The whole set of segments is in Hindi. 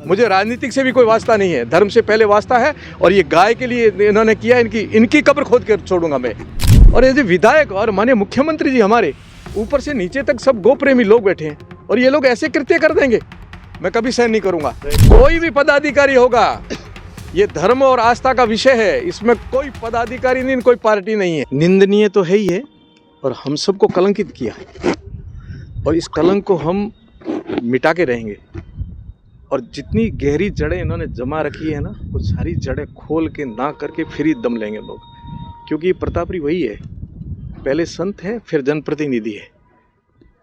मुझे राजनीतिक से भी कोई वास्ता नहीं है, धर्म से पहले वास्ता है। और ये गाय के लिए इन्होंने किया, इनकी कब्र खोद कर छोड़ूंगा मैं। और ये जो विधायक और माननीय मुख्यमंत्री जी हमारे ऊपर से नीचे तक सब गौ प्रेमी लोग बैठे हैं और ये लोग ऐसे कृत्य कर देंगे, मैं कभी सहन नहीं करूंगा। कोई भी पदाधिकारी होगा, ये धर्म और आस्था का विषय है, इसमें कोई पदाधिकारी नहीं, कोई पार्टी नहीं है। निंदनीय तो है ही है और हम सबको कलंकित किया है और इस कलंक को हम मिटा के रहेंगे। और जितनी गहरी जड़ें इन्होंने जमा रखी है ना, वो सारी जड़ें खोल के ना करके फिर ही दम लेंगे लोग, क्योंकि ये प्रतापरी वही है, पहले संत है फिर जनप्रतिनिधि है।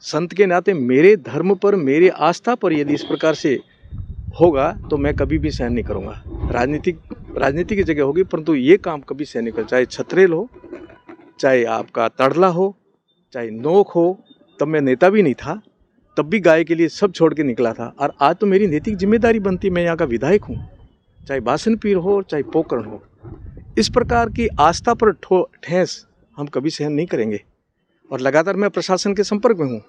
संत के नाते मेरे धर्म पर, मेरे आस्था पर यदि इस प्रकार से होगा तो मैं कभी भी सहन नहीं करूँगा। राजनीति की जगह होगी, परंतु ये काम कभी सहन नहीं कर, चाहे छत्रेल हो, चाहे आपका तड़ला हो, चाहे नोक हो। तब मैं नेता भी नहीं था, तब भी गाय के लिए सब छोड़ के निकला था। और आज तो मेरी नैतिक जिम्मेदारी बनती, मैं यहाँ का विधायक हूँ, चाहे बासन पीर हो चाहे पोकरण हो। इस प्रकार की आस्था पर ठेस हम कभी सहन नहीं करेंगे। और लगातार मैं प्रशासन के संपर्क में हूँ,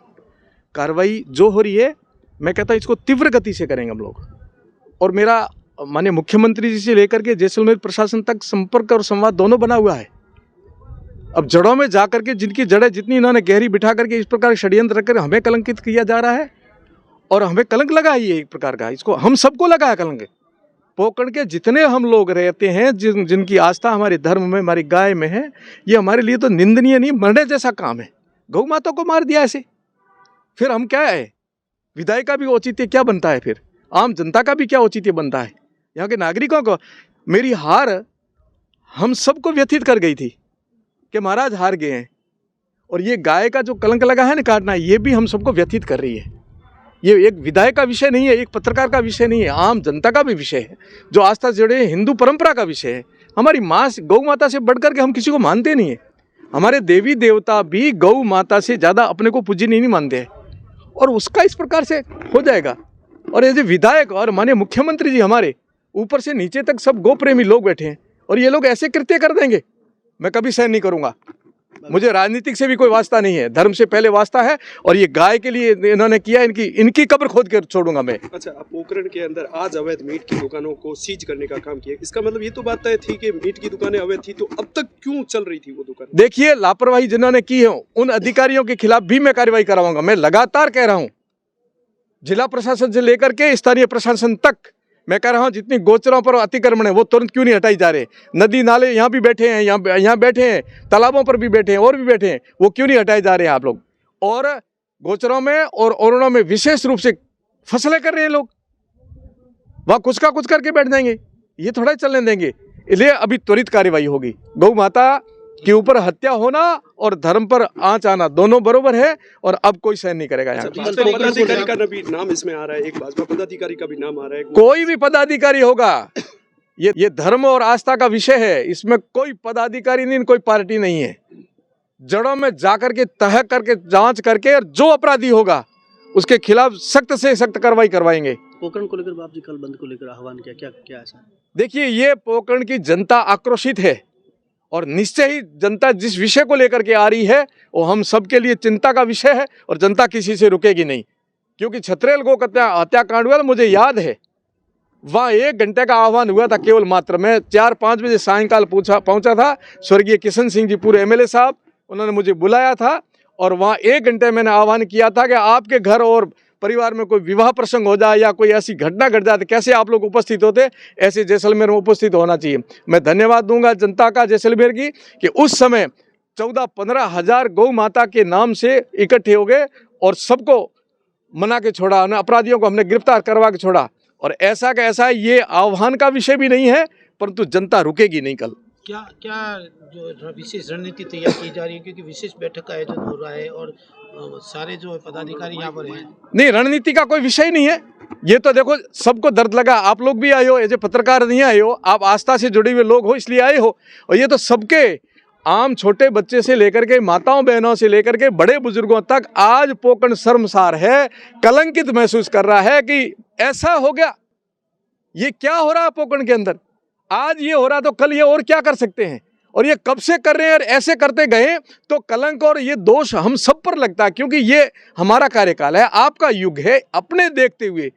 कार्रवाई जो हो रही है मैं कहता हूँ इसको तीव्र गति से करेंगे हम लोग। और मेरा माननीय मुख्यमंत्री जी से लेकर के जैसलमेर प्रशासन तक संपर्क और संवाद दोनों बना हुआ है। अब जड़ों में जाकर के जिनकी जड़ें जितनी इन्होंने गहरी बिठा करके इस प्रकार षड्यंत्र रखकर हमें कलंकित किया जा रहा है और हमें कलंक लगा ही है एक प्रकार का, इसको हम सबको लगा है कलंक। पोकरण के जितने हम लोग रहते हैं, जिनकी आस्था हमारे धर्म में, हमारी गाय में है, ये हमारे लिए तो निंदनीय नहीं, मरने जैसा काम है। गौ माता को मार दिया ऐसे, फिर हम क्या है? विधायक का भी औचित्य क्या बनता है, फिर आम जनता का भी क्या औचित्य बनता है? यहाँ के नागरिकों को मेरी हार हम सबको व्यथित कर गई थी कि महाराज हार गए हैं। और ये गाय का जो कलंक लगा है ना काटना, ये भी हम सबको व्यथित कर रही है। ये एक विधायक का विषय नहीं है, एक पत्रकार का विषय नहीं है, आम जनता का भी विषय है, जो आस्था से जुड़े हिंदू परंपरा का विषय है। हमारी माँ गौ माता से बढ़कर के हम किसी को मानते नहीं है। हमारे देवी देवता भी गौ माता से ज़्यादा अपने को पूजनीय नहीं मानते हैं और उसका इस प्रकार से हो जाएगा। और ये जो विधायक और माननीय मुख्यमंत्री जी हमारे ऊपर से नीचे तक सब गौ प्रेमी लोग बैठे हैं और ये लोग ऐसे कृत्य कर देंगे, मैं कभी सहन नहीं करूंगा। मुझे राजनीतिक से भी कोई वास्ता नहीं है, धर्म से पहले वास्ता है। और ये गाय के लिए इन्होंने किया, इनकी कब्र खोद कर छोड़ूंगा मैं। अच्छा, पोकरण के अंदर आज अवैध मीट की दुकानों को सीज करने का काम किया, इसका मतलब ये तो बात तय थी कि मीट की दुकानें अवैध थी, तो अब तक क्यों चल रही थी वो दुकान? देखिए, लापरवाही जिन्होंने की है उन अधिकारियों के खिलाफ भी मैं कार्रवाई कराऊंगा। मैं लगातार कह रहा हूँ, जिला प्रशासन से लेकर के स्थानीय प्रशासन तक मैं कह रहा हूँ, जितनी गोचरों पर अतिक्रमण है वो तुरंत क्यों नहीं हटाई जा रहे? नदी नाले यहाँ भी बैठे हैं, यहाँ बैठे हैं, तालाबों पर भी बैठे हैं और भी बैठे हैं, वो क्यों नहीं हटाए जा रहे हैं आप लोग? और गोचरों में और ओरणों में विशेष रूप से फसलें कर रहे हैं लोग, वहाँ कुछ का कुछ करके बैठ जाएंगे, ये थोड़ा चलने देंगे। इसलिए अभी त्वरित कार्रवाई होगी। गौ माता के ऊपर हत्या होना और धर्म पर आंच आना दोनों बरोबर है और अब कोई सहन नहीं करेगा। यहाँ पदाधिकारी का भी नाम इसमें आ रहा है, एक भाजपा पदाधिकारी का भी नाम आ रहा है। कोई भी पदाधिकारी होगा, ये धर्म और आस्था का विषय है, इसमें कोई पदाधिकारी नहीं, कोई पार्टी नहीं है। जड़ों में जाकर के तह करके जांच करके और जो अपराधी होगा उसके खिलाफ सख्त से सख्त कार्रवाई करवाएंगे। पोकरण को लेकर बाप जी कल बंद को लेकर आह्वान किया, क्या ऐसा? देखिए, ये पोकरण की जनता आक्रोशित है और निश्चय ही जनता जिस विषय को लेकर के आ रही है वो हम सबके लिए चिंता का विषय है और जनता किसी से रुकेगी नहीं। क्योंकि छत्रेल गौ हत्याकांड हुआ, मुझे याद है वहाँ 1 घंटे का आह्वान हुआ था केवल मात्र। मैं 4-5 बजे सायंकाल पहुंचा था। स्वर्गीय किशन सिंह जी पूरे MLA साहब, उन्होंने मुझे बुलाया था और वहाँ 1 घंटे मैंने आह्वान किया था कि आपके घर और परिवार में कोई विवाह प्रसंग हो जाए या कोई ऐसी घटना घट जाए तो कैसे आप लोग उपस्थित होते, ऐसे जैसलमेर में उपस्थित होना चाहिए। मैं धन्यवाद दूंगा जनता का जैसलमेर की कि उस समय 14-15 हज़ार गौ माता के नाम से इकट्ठे हो गए और सबको मना के छोड़ा, अपराधियों को हमने गिरफ्तार करवा के छोड़ा। और ऐसा का ऐसा ये आह्वान का विषय भी नहीं है, परंतु जनता रुकेगी नहीं। कल क्या जो विशेष रणनीति तैयार की जा रही है, क्योंकि विशेष बैठक का आयोजन हो रहा है और सारे जो पदाधिकारी यहाँ पर हैं? नहीं, रणनीति का कोई विषय नहीं है। ये तो देखो सबको दर्द लगा, आप लोग भी आए हो, ऐसे पत्रकार नहीं आए हो, आप आस्था से जुड़े हुए लोग हो इसलिए आए हो। और ये तो सबके, आम छोटे बच्चे से लेकर के माताओं बहनों से लेकर के बड़े बुजुर्गों तक आज पोकरण शर्मसार है, कलंकित महसूस कर रहा है कि ऐसा हो गया। ये क्या हो रहा है पोकरण के अंदर? आज ये हो रहा तो कल ये और क्या कर सकते हैं? और ये कब से कर रहे हैं और ऐसे करते गए तो कलंक और ये दोष हम सब पर लगता है, क्योंकि ये हमारा कार्यकाल है, आपका युग है। अपने देखते हुए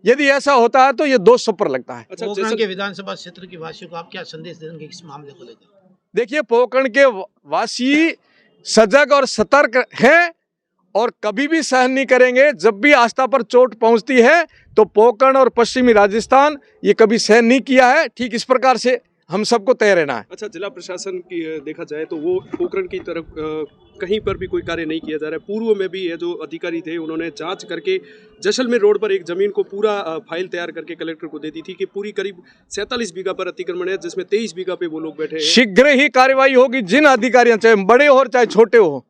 यदि ऐसा होता है तो ये दोष सब पर लगता है। अच्छा, पोखरण के विधानसभा क्षेत्र के वासियों को आप क्या संदेश देंगे इस मामले को लेकर? देखिए, पोखरण के वासी सजग और सतर्क हैं और कभी भी सहन नहीं करेंगे। जब भी आस्था पर चोट पहुंचती है तो पोखरण और पश्चिमी राजस्थान ये कभी सहन नहीं किया है। ठीक इस प्रकार से हम सबको तय रहना है। अच्छा, जिला प्रशासन की देखा जाए तो वो पोखरण की तरफ कहीं पर भी कोई कार्य नहीं किया जा रहा है। पूर्व में भी ये जो अधिकारी थे उन्होंने जांच करके जैसलमेर रोड पर एक जमीन को पूरा फाइल तैयार करके कलेक्टर को दे दी थी कि पूरी करीब 47 बीघा पर अतिक्रमण है, जिसमें 23 बीघा पे वो लोग बैठे हैं। शीघ्र ही कार्रवाई होगी। जिन अधिकारियों, चाहे बड़े हो चाहे छोटे हो,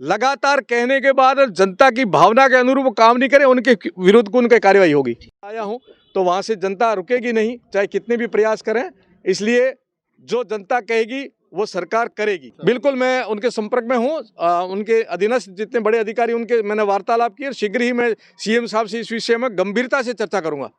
लगातार कहने के बाद जनता की भावना के अनुरूप काम नहीं करे, उनके विरुद्ध को उनकी कार्रवाई होगी। आया हूं तो वहां से जनता रुकेगी नहीं, चाहे कितने भी प्रयास करें। इसलिए जो जनता कहेगी वो सरकार करेगी। बिल्कुल मैं उनके संपर्क में हूँ। उनके अधीनस्थ जितने बड़े अधिकारी उनके मैंने वार्तालाप की। शीघ्र ही मैं सीएम साहब से इस विषय में गंभीरता से चर्चा करूंगा।